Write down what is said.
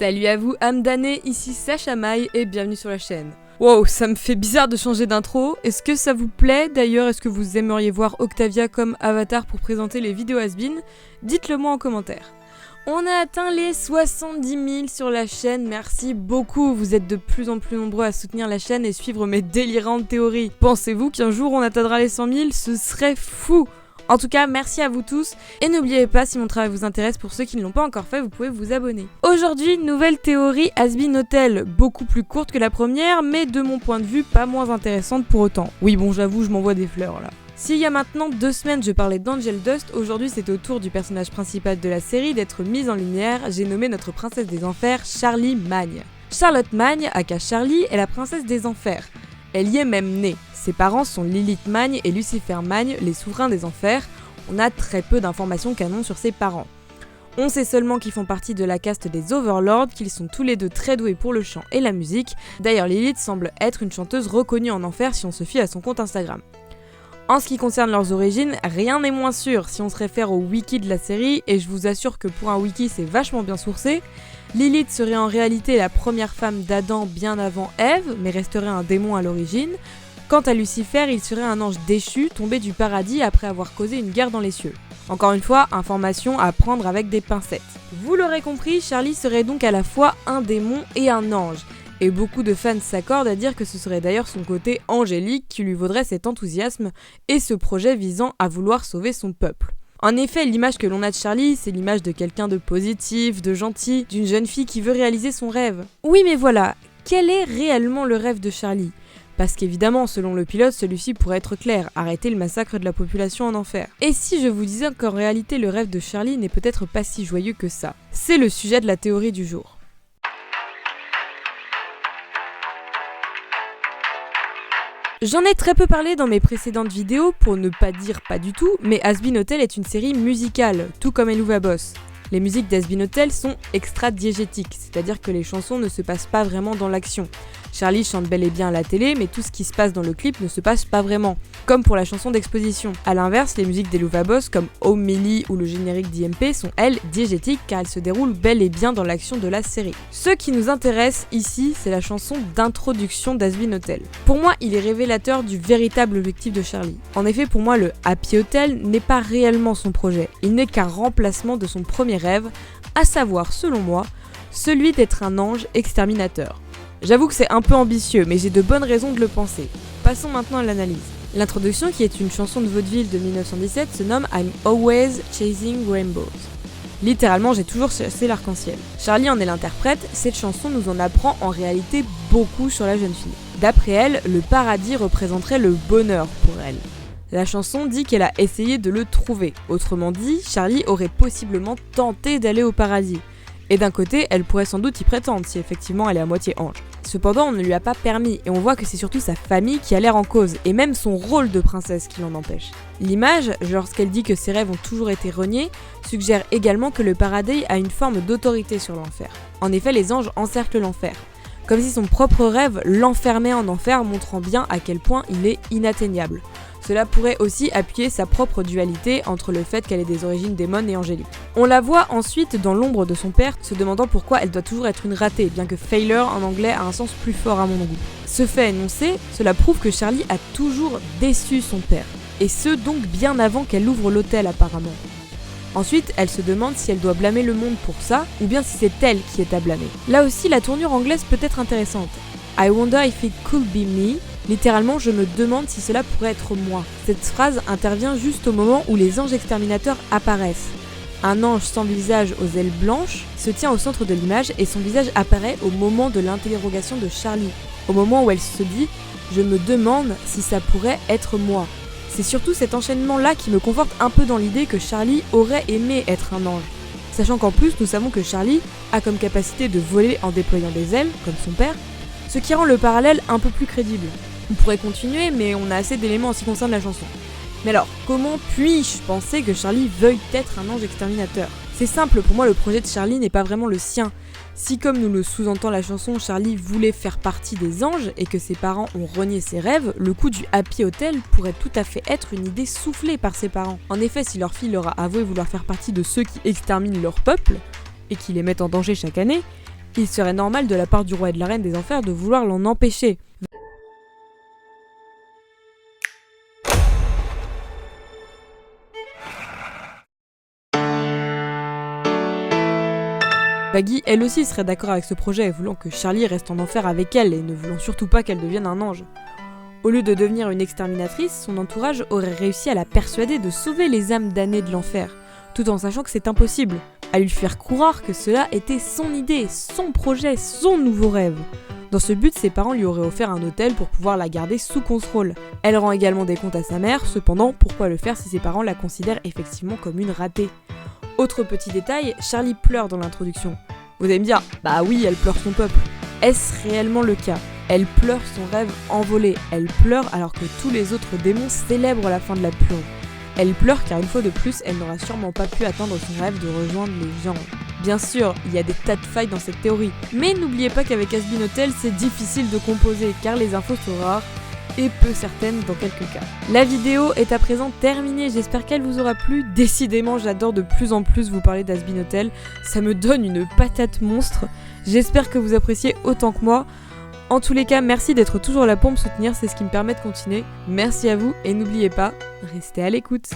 Salut à vous, âmes damnées, ici Sacha Maille et bienvenue sur la chaîne. Wow, ça me fait bizarre de changer d'intro. Est-ce que ça vous plaît? D'ailleurs, est-ce que vous aimeriez voir Octavia comme avatar pour présenter les vidéos has-been? Dites-le moi en commentaire. On a atteint les 70 000 sur la chaîne, merci beaucoup, vous êtes de plus en plus nombreux à soutenir la chaîne et suivre mes délirantes théories. Pensez-vous qu'un jour on atteindra les 100 000? Ce serait fou! En tout cas, merci à vous tous, et n'oubliez pas, si mon travail vous intéresse, pour ceux qui ne l'ont pas encore fait, vous pouvez vous abonner. Aujourd'hui, nouvelle théorie has-been hotel, beaucoup plus courte que la première, mais de mon point de vue, pas moins intéressante pour autant. Oui bon, j'avoue, je m'envoie des fleurs là. S'il y a maintenant 2 semaines je parlais d'Angel Dust, aujourd'hui c'est au tour du personnage principal de la série d'être mise en lumière, j'ai nommé notre princesse des enfers, Charlie Magne. Charlotte Magne, aka Charlie, est la princesse des enfers. Elle y est même née. Ses parents sont Lilith Magne et Lucifer Magne, les souverains des enfers. On a très peu d'informations canon sur ses parents. On sait seulement qu'ils font partie de la caste des Overlords, qu'ils sont tous les deux très doués pour le chant et la musique. D'ailleurs Lilith semble être une chanteuse reconnue en enfer si on se fie à son compte Instagram. En ce qui concerne leurs origines, rien n'est moins sûr si on se réfère au wiki de la série, et je vous assure que pour un wiki c'est vachement bien sourcé. Lilith serait en réalité la première femme d'Adam bien avant Ève, mais resterait un démon à l'origine. Quant à Lucifer, il serait un ange déchu, tombé du paradis après avoir causé une guerre dans les cieux. Encore une fois, information à prendre avec des pincettes. Vous l'aurez compris, Charlie serait donc à la fois un démon et un ange. Et beaucoup de fans s'accordent à dire que ce serait d'ailleurs son côté angélique qui lui vaudrait cet enthousiasme et ce projet visant à vouloir sauver son peuple. En effet, l'image que l'on a de Charlie, c'est l'image de quelqu'un de positif, de gentil, d'une jeune fille qui veut réaliser son rêve. Oui mais voilà, quel est réellement le rêve de Charlie? Parce qu'évidemment, selon le pilote, celui-ci pourrait être clair, arrêter le massacre de la population en enfer. Et si je vous disais qu'en réalité le rêve de Charlie n'est peut-être pas si joyeux que ça? C'est le sujet de la théorie du jour. J'en ai très peu parlé dans mes précédentes vidéos, pour ne pas dire pas du tout, mais has-been hotel est une série musicale, tout comme Helluva Boss. Les musiques d'has-been hotel sont extra-diégétiques, c'est-à-dire que les chansons ne se passent pas vraiment dans l'action. Charlie chante bel et bien à la télé, mais tout ce qui se passe dans le clip ne se passe pas vraiment, comme pour la chanson d'exposition. A l'inverse, les musiques d'Helluva Boss comme Home Millie ou le générique d'IMP sont elles diégétiques car elles se déroulent bel et bien dans l'action de la série. Ce qui nous intéresse ici, c'est la chanson d'introduction d'has-been hotel. Pour moi, il est révélateur du véritable objectif de Charlie. En effet, pour moi, le Happy Hotel n'est pas réellement son projet, il n'est qu'un remplacement de son premier rêve, à savoir, selon moi, celui d'être un ange exterminateur. J'avoue que c'est un peu ambitieux, mais j'ai de bonnes raisons de le penser. Passons maintenant à l'analyse. L'introduction, qui est une chanson de vaudeville de 1917, se nomme I'm Always Chasing Rainbows. Littéralement, j'ai toujours chassé l'arc-en-ciel. Charlie en est l'interprète, cette chanson nous en apprend en réalité beaucoup sur la jeune fille. D'après elle, le paradis représenterait le bonheur pour elle. La chanson dit qu'elle a essayé de le trouver. Autrement dit, Charlie aurait possiblement tenté d'aller au paradis. Et d'un côté, elle pourrait sans doute y prétendre si effectivement elle est à moitié ange. Cependant, on ne lui a pas permis, et on voit que c'est surtout sa famille qui a l'air en cause, et même son rôle de princesse qui l'en empêche. L'image, lorsqu'elle dit que ses rêves ont toujours été reniés, suggère également que le paradis a une forme d'autorité sur l'enfer. En effet, les anges encerclent l'enfer. Comme si son propre rêve l'enfermait en enfer, montrant bien à quel point il est inatteignable. Cela pourrait aussi appuyer sa propre dualité entre le fait qu'elle ait des origines démones et angéliques. On la voit ensuite dans l'ombre de son père, se demandant pourquoi elle doit toujours être une ratée, bien que failure en anglais a un sens plus fort à mon goût. Ce fait énoncé, cela prouve que Charlie a toujours déçu son père, et ce donc bien avant qu'elle ouvre l'hôtel apparemment. Ensuite, elle se demande si elle doit blâmer le monde pour ça, ou bien si c'est elle qui est à blâmer. Là aussi, la tournure anglaise peut être intéressante. I wonder if it could be me. Littéralement, je me demande si cela pourrait être moi. Cette phrase intervient juste au moment où les anges exterminateurs apparaissent. Un ange sans visage aux ailes blanches se tient au centre de l'image et son visage apparaît au moment de l'interrogation de Charlie. Au moment où elle se dit « je me demande si ça pourrait être moi ». C'est surtout cet enchaînement-là qui me conforte un peu dans l'idée que Charlie aurait aimé être un ange. Sachant qu'en plus, nous savons que Charlie a comme capacité de voler en déployant des ailes, comme son père, ce qui rend le parallèle un peu plus crédible. On pourrait continuer, mais on a assez d'éléments en ce qui concerne la chanson. Mais alors, comment puis-je penser que Charlie veuille être un ange exterminateur? C'est simple, pour moi le projet de Charlie n'est pas vraiment le sien. Si comme nous le sous-entend la chanson, Charlie voulait faire partie des anges et que ses parents ont renié ses rêves, le coup du Happy Hotel pourrait tout à fait être une idée soufflée par ses parents. En effet, si leur fille leur a avoué vouloir faire partie de ceux qui exterminent leur peuple, et qui les mettent en danger chaque année, Il serait normal de la part du roi et de la reine des enfers de vouloir l'en empêcher. Baggy, elle aussi, serait d'accord avec ce projet, voulant que Charlie reste en enfer avec elle et ne voulant surtout pas qu'elle devienne un ange. Au lieu de devenir une exterminatrice, son entourage aurait réussi à la persuader de sauver les âmes damnées de l'enfer, tout en sachant que c'est impossible, à lui faire croire que cela était son idée, son projet, son nouveau rêve. Dans ce but, ses parents lui auraient offert un hôtel pour pouvoir la garder sous contrôle. Elle rend également des comptes à sa mère, cependant, pourquoi le faire si ses parents la considèrent effectivement comme une ratée ? Autre petit détail, Charlie pleure dans l'introduction. Vous allez me dire, bah oui, elle pleure son peuple. Est-ce réellement le cas ? Elle pleure son rêve envolé, elle pleure alors que tous les autres démons célèbrent la fin de la purge. Elle pleure car une fois de plus, elle n'aura sûrement pas pu atteindre son rêve de rejoindre les anges. Bien sûr, il y a des tas de failles dans cette théorie, mais n'oubliez pas qu'avec Has Been Hotel, c'est difficile de composer car les infos sont rares et peu certaines dans quelques cas. La vidéo est à présent terminée, j'espère qu'elle vous aura plu. Décidément, j'adore de plus en plus vous parler d'Has Been Hotel, ça me donne une patate monstre. J'espère que vous appréciez autant que moi. En tous les cas, merci d'être toujours là pour me soutenir, c'est ce qui me permet de continuer. Merci à vous et n'oubliez pas, restez à l'écoute.